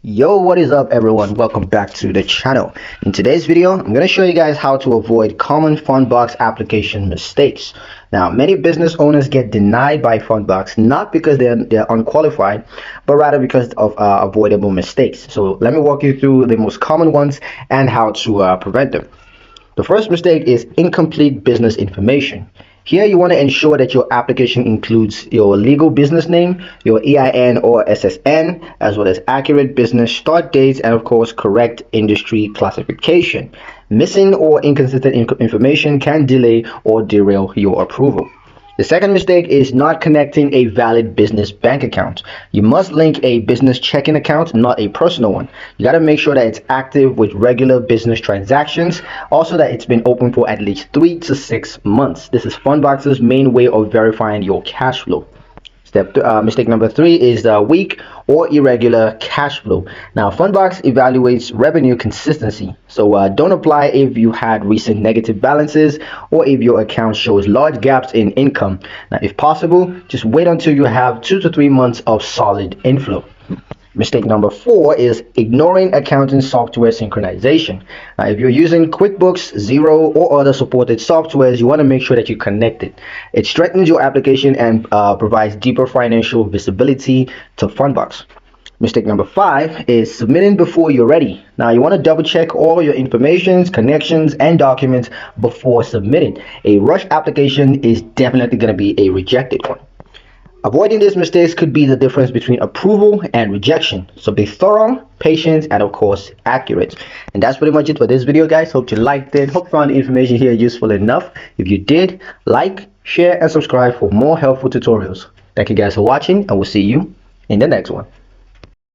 Yo, what is up everyone? Welcome back to the channel. In today's video, I'm going to show you guys how to avoid common Fundbox application mistakes. Now, many business owners get denied by Fundbox not because they're unqualified, but rather because of avoidable mistakes. So let me walk you through the most common ones and how to prevent them. The first mistake is incomplete business information. Here you want to ensure that your application includes your legal business name, your EIN or SSN, as well as accurate business start dates and of course correct industry classification. Missing or inconsistent information can delay or derail your approval. The second mistake is not connecting a valid business bank account. You must link a business checking account, not a personal one. You got to make sure that it's active with regular business transactions. Also that it's been open for at least 3 to 6 months. This is Fundbox's main way of verifying your cash flow. Mistake number 3 is the weak or irregular cash flow. Now, Fundbox evaluates revenue consistency, so don't apply if you had recent negative balances or if your account shows large gaps in income. Now, if possible, just wait until you have 2 to 3 months of solid inflow. Mistake number 4 is ignoring accounting software synchronization. Now, if you're using QuickBooks, Xero, or other supported softwares, you want to make sure that you connect it. It strengthens your application and provides deeper financial visibility to Fundbox. Mistake number 5 is submitting before you're ready. Now, you want to double check all your information, connections, and documents before submitting. A rushed application is definitely going to be a rejected one. Avoiding these mistakes could be the difference between approval and rejection. So be thorough, patient, and of course, accurate. And that's pretty much it for this video, guys. Hope you liked it. Hope you found the information here useful enough. If you did, like, share, and subscribe for more helpful tutorials. Thank you guys for watching, and we'll see you in the next one.